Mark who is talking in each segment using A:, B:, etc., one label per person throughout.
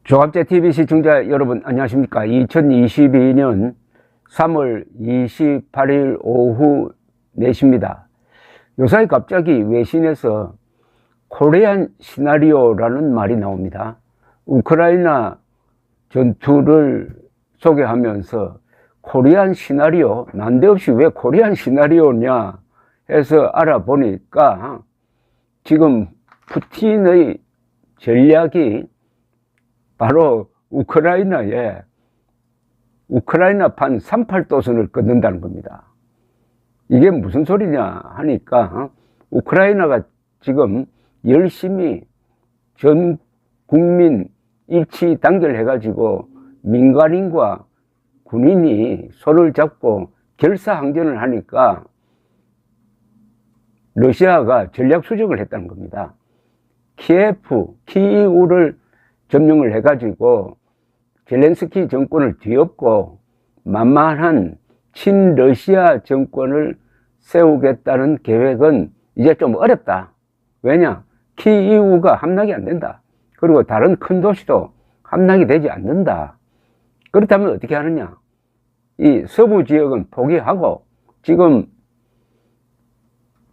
A: 조갑제TV 시청자 여러분 안녕하십니까. 2022년 3월 28일 오후 4시입니다. 요사이 갑자기 외신에서 코리안 시나리오라는 말이 나옵니다. 우크라이나 전투를 소개하면서 코리안 시나리오, 난데없이 왜 코리안 시나리오냐 해서 알아보니까 지금 푸틴의 전략이 바로 우크라이나판 38도선을 끊는다는 겁니다. 이게 무슨 소리냐 하니까 우크라이나가 지금 열심히 전 국민 일치 단결해 가지고 민간인과 군인이 손을 잡고 결사항전을 하니까 러시아가 전략 수정을 했다는 겁니다. 키이우를 점령을 해가지고 젤렌스키 정권을 뒤엎고 만만한 친러시아 정권을 세우겠다는 계획은 이제 좀 어렵다. 왜냐? 키이우가 함락이 안 된다. 그리고 다른 큰 도시도 함락이 되지 않는다. 그렇다면 어떻게 하느냐? 이 서부 지역은 포기하고 지금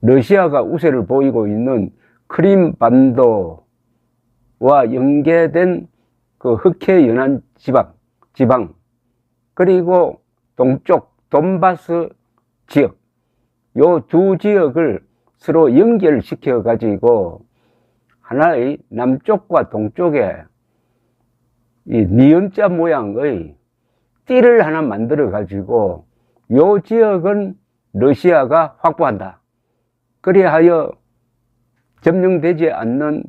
A: 러시아가 우세를 보이고 있는 크림반도와 연계된 그 흑해 연안 지방 그리고 동쪽 돈바스 지역, 요 두 지역을 서로 연결시켜 가지고 하나의 남쪽과 동쪽에 이 니은자 모양의 띠를 하나 만들어 가지고 요 지역은 러시아가 확보한다. 그리하여 점령되지 않는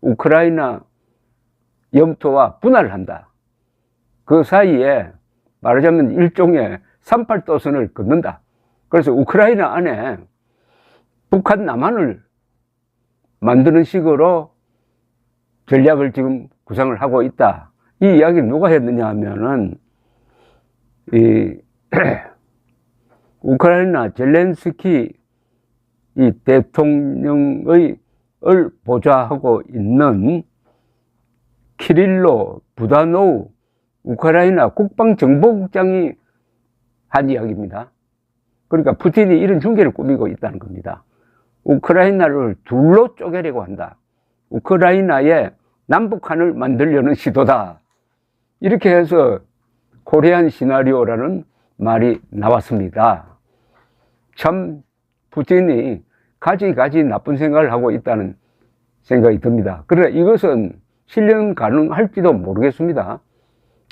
A: 우크라이나 영토와 분할을 한다. 그 사이에 말하자면 일종의 38도선을 긋는다. 그래서 우크라이나 안에 북한 남한을 만드는 식으로 전략을 지금 구상을 하고 있다. 이 이야기를 누가 했느냐 하면은 우크라이나 젤렌스키 이 대통령의 보좌하고 있는 키릴로 부다노우 우크라이나 국방정보국장이 한 이야기입니다. 그러니까 푸틴이 이런 중계를 꾸미고 있다는 겁니다. 우크라이나를 둘로 쪼개려고 한다. 우크라이나의 남북한을 만들려는 시도다. 이렇게 해서 코리안 시나리오라는 말이 나왔습니다. 참 푸틴이 가지 나쁜 생각을 하고 있다는 생각이 듭니다. 그러나 이것은 실현 가능할지도 모르겠습니다.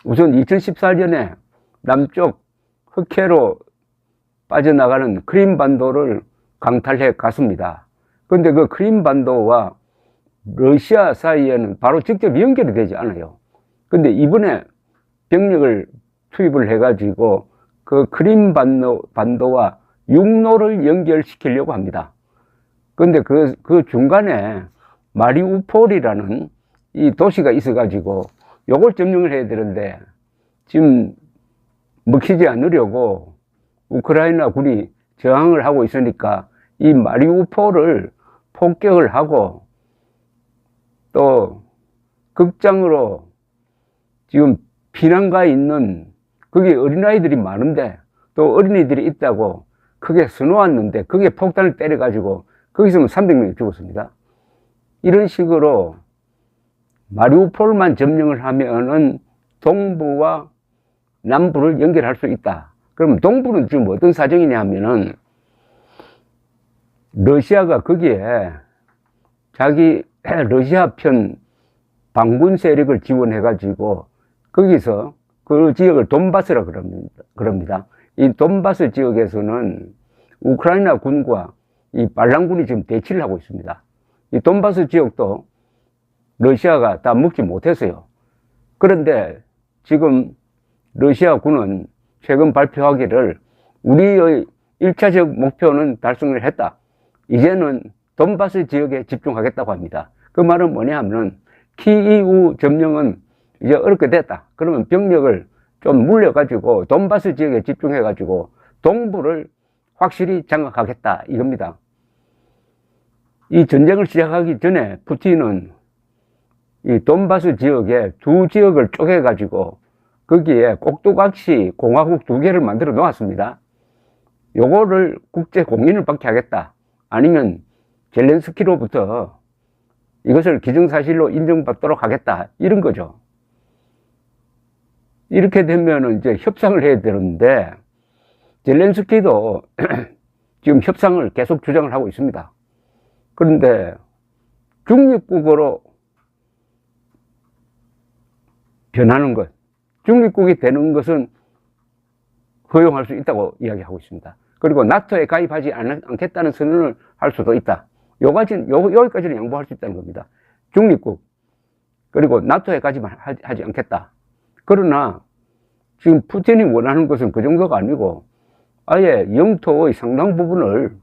A: 우선 2014년에 남쪽 흑해로 빠져나가는 크림반도를 강탈해 갔습니다. 그런데 그 크림반도와 러시아 사이에는 바로 직접 연결이 되지 않아요. 근데 이번에 병력을 투입을 해가지고 그 크림반도와 육로를 연결시키려고 합니다. 근데 그 중간에 마리우폴이라는 이 도시가 있어가지고 요걸 점령을 해야 되는데 지금 먹히지 않으려고 우크라이나 군이 저항을 하고 있으니까 이 마리우폴을 폭격을 하고 또 극장으로 지금 피난가에 있는 거기 어린아이들이 많은데 또 어린이들이 있다고 크게 써놓았는데 거기에 폭탄을 때려가지고 거기서 300명이 죽었습니다. 이런 식으로 마리우폴만 점령을 하면은 동부와 남부를 연결할 수 있다. 그럼 동부는 지금 어떤 사정이냐 하면은 러시아가 거기에 자기 러시아 편 반군 세력을 지원해 가지고 거기서 그 지역을 돈바스라 그럽니다. 이 돈바스 지역에서는 우크라이나 군과 이 반란군이 지금 대치를 하고 있습니다. 이 돈바스 지역도 러시아가 다 먹지 못했어요. 그런데 지금 러시아 군은 최근 발표하기를 우리의 1차적 목표는 달성을 했다. 이제는 돈바스 지역에 집중하겠다고 합니다. 그 말은 뭐냐 하면 키이우 점령은 이제 어렵게 됐다. 그러면 병력을 좀 물려가지고 돈바스 지역에 집중해가지고 동부를 확실히 장악하겠다 이겁니다. 이 전쟁을 시작하기 전에 푸틴은 이 돈바스 지역에 두 지역을 쪼개가지고 거기에 꼭두각시 공화국 두 개를 만들어 놓았습니다. 요거를 국제 공인을 받게 하겠다. 아니면 젤렌스키로부터 이것을 기정사실로 인정받도록 하겠다. 이런 거죠. 이렇게 되면은 이제 협상을 해야 되는데, 젤렌스키도 지금 협상을 계속 주장을 하고 있습니다. 그런데 중립국으로 변하는 것, 중립국이 되는 것은 허용할 수 있다고 이야기하고 있습니다. 그리고 나토에 가입하지 않겠다는 선언을 할 수도 있다. 여기까지는 양보할 수 있다는 겁니다. 중립국, 그리고 나토에 가입만 하지 않겠다. 그러나 지금 푸틴이 원하는 것은 그 정도가 아니고 아예 영토의 상당 부분을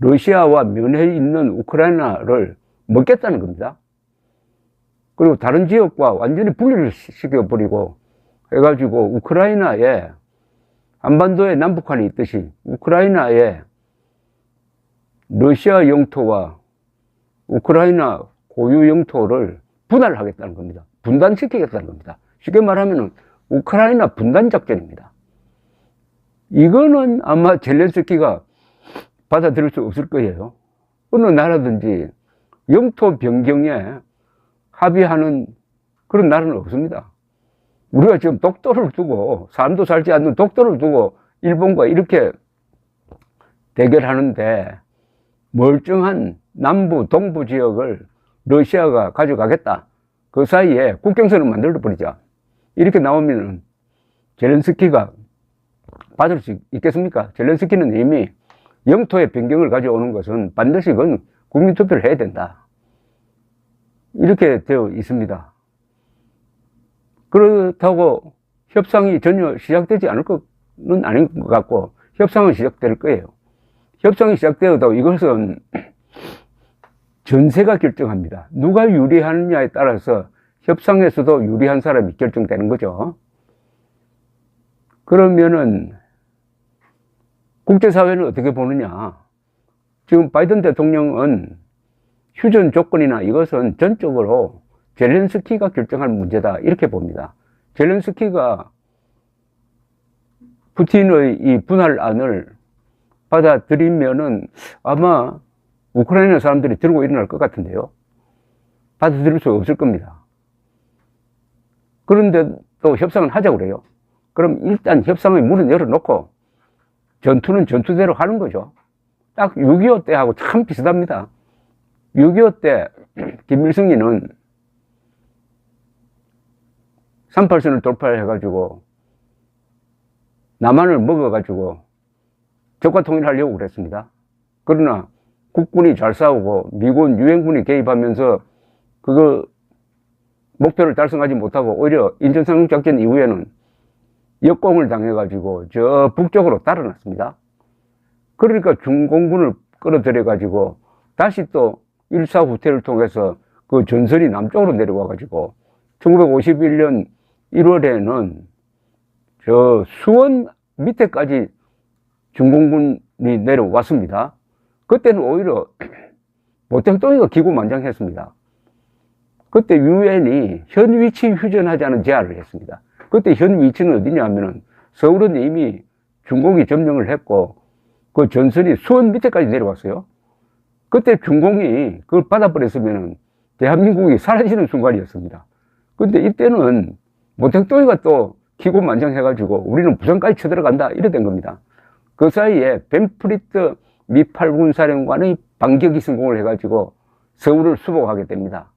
A: 러시아와 면해 있는 우크라이나를 먹겠다는 겁니다. 그리고 다른 지역과 완전히 분리를 시켜버리고 해가지고 우크라이나에 한반도에 남북한이 있듯이 우크라이나에 러시아 영토와 우크라이나 고유 영토를 분할하겠다는 겁니다. 분단시키겠다는 겁니다. 쉽게 말하면 우크라이나 분단 작전입니다. 이거는 아마 젤렌스키가 받아들일 수 없을 거예요. 어느 나라든지 영토 변경에 합의하는 그런 나라는 없습니다. 우리가 지금 독도를 두고, 사람도 살지 않는 독도를 두고 일본과 이렇게 대결하는데 멀쩡한 남부, 동부 지역을 러시아가 가져가겠다. 그 사이에 국경선을 만들어 버리자. 이렇게 나오면 젤렌스키가 받을 수 있겠습니까? 젤렌스키는 이미 영토의 변경을 가져오는 것은 반드시 그건 국민투표를 해야 된다. 이렇게 되어 있습니다. 그렇다고 협상이 전혀 시작되지 않을 것은 아닌 것 같고, 협상은 시작될 거예요. 협상이 시작되어도 이것은 전세가 결정합니다. 누가 유리하느냐에 따라서 협상에서도 유리한 사람이 결정되는 거죠. 그러면은 국제사회는 어떻게 보느냐. 지금 바이든 대통령은 휴전 조건이나 이것은 전적으로 젤렌스키가 결정할 문제다. 이렇게 봅니다. 젤렌스키가 푸틴의 이 분할안을 받아들이면은 아마 우크라이나 사람들이 들고 일어날 것 같은데요. 받아들일 수 없을 겁니다. 그런데 또 협상을 하자고 그래요. 그럼 일단 협상의 문을 열어놓고 전투는 전투대로 하는 거죠. 딱 6.25 때하고 참 비슷합니다. 6.25 때 김일성이는 38선을 돌파해가지고 남한을 먹어가지고 적과 통일하려고 그랬습니다. 그러나 국군이 잘 싸우고 미군 유엔군이 개입하면서 그거 목표를 달성하지 못하고 오히려 인천상륙작전 이후에는 역공을 당해가지고 저 북쪽으로 달아났습니다. 그러니까 중공군을 끌어들여가지고 다시 또 일사 후퇴를 통해서 그 전선이 남쪽으로 내려와가지고 1951년 1월에는 저 수원 밑에까지 중공군이 내려왔습니다. 그때는 오히려 모택동이가 기고만장했습니다. 그때 유엔이 현 위치 휴전하자는 제안을 했습니다. 그때 현 위치는 어디냐면은 서울은 이미 중공이 점령을 했고 그 전선이 수원 밑에까지 내려왔어요. 그때 중공이 그걸 받아버렸으면 대한민국이 사라지는 순간이었습니다. 근데 이때는 모택동이가 또 기고만장해가지고 우리는 부산까지 쳐들어간다 이래 된 겁니다. 그 사이에 벤프리트 미 8군 사령관의 반격이 성공을 해가지고 서울을 수복하게 됩니다.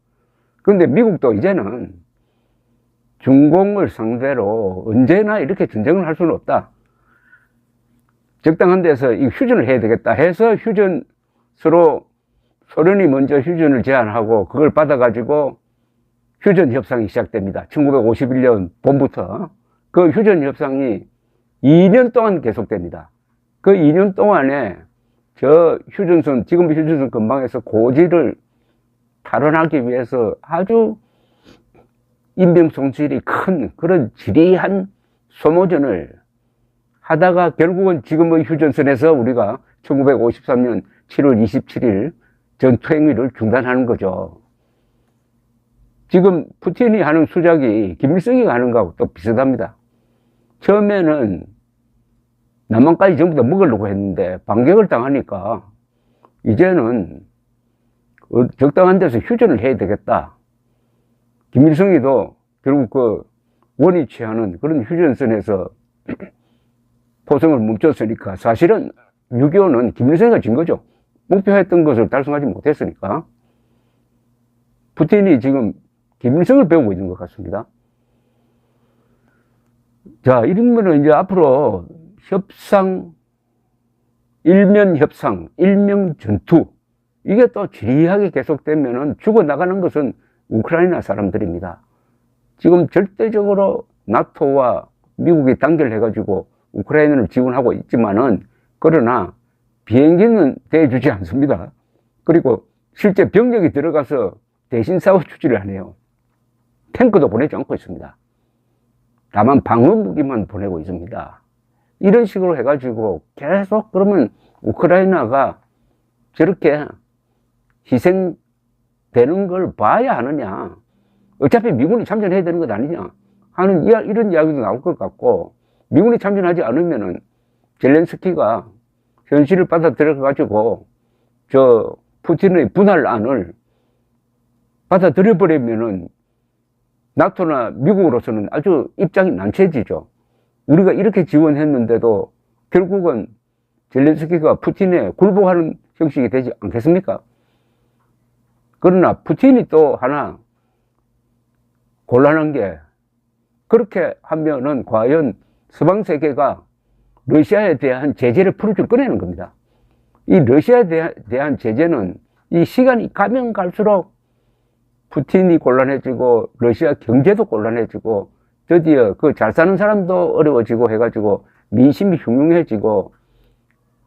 A: 그런데 미국도 이제는 중공을 상대로 언제나 이렇게 전쟁을 할 수는 없다. 적당한 데서 이 휴전을 해야 되겠다 해서 서로 소련이 먼저 휴전을 제안하고 그걸 받아가지고 휴전 협상이 시작됩니다. 1951년 봄부터 그 휴전 협상이 2년 동안 계속됩니다. 그 2년 동안에 저 휴전선, 지금 휴전선 근방에서 고지를 탈환하기 위해서 아주 인명 손실이 큰 그런 지리한 소모전을 하다가 결국은 지금의 휴전선에서 우리가 1953년 7월 27일 전투 행위를 중단하는 거죠. 지금 푸틴이 하는 수작이 김일성이 하는 거하고 또 비슷합니다. 처음에는 남한까지 전부 다 먹으려고 했는데 반격을 당하니까 이제는 적당한 데서 휴전을 해야 되겠다. 김일성이도 결국 그 원이 취하는 그런 휴전선에서 포성을 멈췄으니까 사실은 6.25는 김일성이가 진 거죠. 목표했던 것을 달성하지 못했으니까. 푸틴이 지금 김일성을 배우고 있는 것 같습니다. 자, 이러면은 이제 앞으로 협상, 일면 협상, 일명 전투, 이게 또 지리하게 계속되면은 죽어나가는 것은 우크라이나 사람들입니다. 지금 절대적으로 나토와 미국이 단결해가지고 우크라이나를 지원하고 있지만은, 그러나 비행기는 대주지 않습니다. 그리고 실제 병력이 들어가서 대신 싸워주지를 않아요. 탱크도 보내지 않고 있습니다. 다만 방어무기만 보내고 있습니다. 이런 식으로 해가지고 계속 그러면 우크라이나가 저렇게 희생되는 걸 봐야 하느냐. 어차피 미군이 참전해야 되는 것 아니냐 하는 이런 이야기도 나올 것 같고, 미군이 참전하지 않으면은 젤렌스키가 현실을 받아들여가지고 저 푸틴의 분할안을 받아들여버리면은 나토나 미국으로서는 아주 입장이 난처해지죠. 우리가 이렇게 지원했는데도 결국은 젤렌스키가 푸틴에 굴복하는 형식이 되지 않겠습니까? 그러나 푸틴이 또 하나 곤란한 게, 그렇게 하면은 과연 서방 세계가 러시아에 대한 제재를 풀줄 꺼내는 겁니다. 이 러시아에 대한 제재는 이 시간이 가면 갈수록 푸틴이 곤란해지고 러시아 경제도 곤란해지고 드디어 그 잘 사는 사람도 어려워지고 해가지고 민심이 흉흉해지고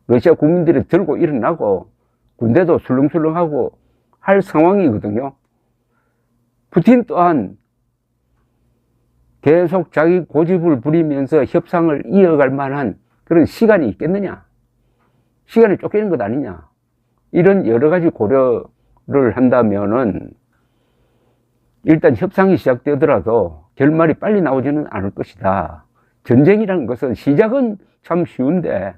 A: 러시아 국민들이 들고 일어나고 군대도 술렁술렁하고 할 상황이거든요. 푸틴 또한 계속 자기 고집을 부리면서 협상을 이어갈 만한 그런 시간이 있겠느냐, 시간이 쫓기는 것 아니냐, 이런 여러 가지 고려를 한다면은 일단 협상이 시작되더라도 결말이 빨리 나오지는 않을 것이다. 전쟁이라는 것은 시작은 참 쉬운데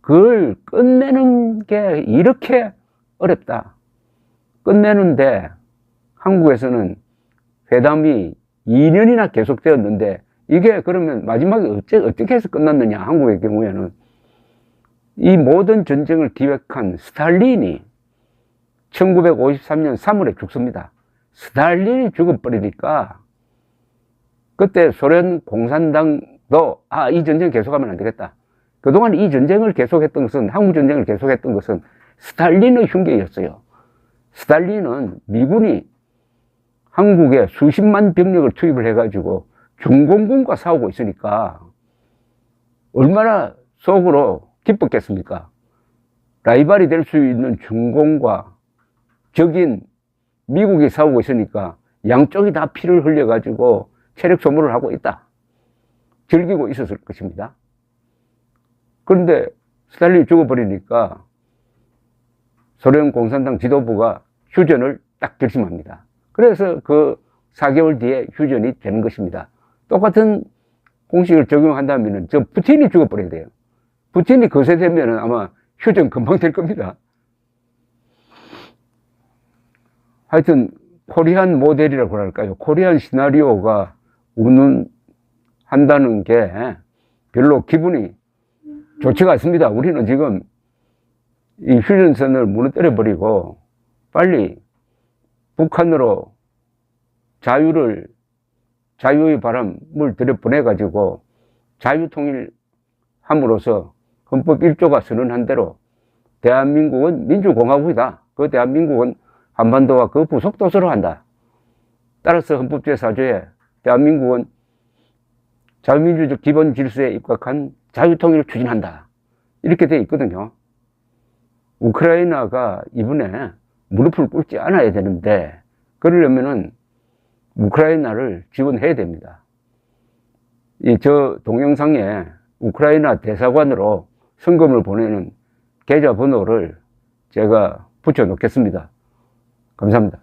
A: 그걸 끝내는 게 이렇게 어렵다. 끝내는데 한국에서는 회담이 2년이나 계속되었는데 이게 그러면 마지막에 어떻게 해서 끝났느냐. 한국의 경우에는 이 모든 전쟁을 기획한 스탈린이 1953년 3월에 죽습니다. 스탈린이 죽어버리니까 그때 소련 공산당도 이 전쟁 계속하면 안 되겠다. 그동안 이 전쟁을 계속했던 것은, 한국 전쟁을 계속했던 것은 스탈린의 흉계였어요. 스탈린은 미군이 한국에 수십만 병력을 투입을 해가지고 중공군과 싸우고 있으니까 얼마나 속으로 기뻤겠습니까? 라이벌이 될 수 있는 중공과 적인 미국이 싸우고 있으니까 양쪽이 다 피를 흘려가지고 체력 소모를 하고 있다. 즐기고 있었을 것입니다. 그런데 스탈린이 죽어버리니까 소련 공산당 지도부가 휴전을 딱 결심합니다. 그래서 그 4개월 뒤에 휴전이 되는 것입니다. 똑같은 공식을 적용한다면 저 푸틴이 죽어버려야 돼요. 푸틴이 거세되면 아마 휴전 금방 될 겁니다. 하여튼 코리안 모델이라고 할까요? 코리안 시나리오가 운운한다는 게 별로 기분이 좋지가 않습니다. 우리는 지금 이 휴전선을 무너뜨려 버리고 빨리 북한으로 자유의 바람을 들여보내가지고 자유통일함으로써 헌법 1조가 선언한 대로 대한민국은 민주공화국이다. 그 대한민국은 한반도와 그 부속 도서로 한다. 따라서 헌법 제4조에 대한민국은 자유민주적 기본 질서에 입각한 자유통일을 추진한다. 이렇게 되어 있거든요. 우크라이나가 이번에 무릎을 꿇지 않아야 되는데, 그러려면은 우크라이나를 지원해야 됩니다. 저 동영상에 우크라이나 대사관으로 성금을 보내는 계좌번호를 제가 붙여 놓겠습니다. 감사합니다.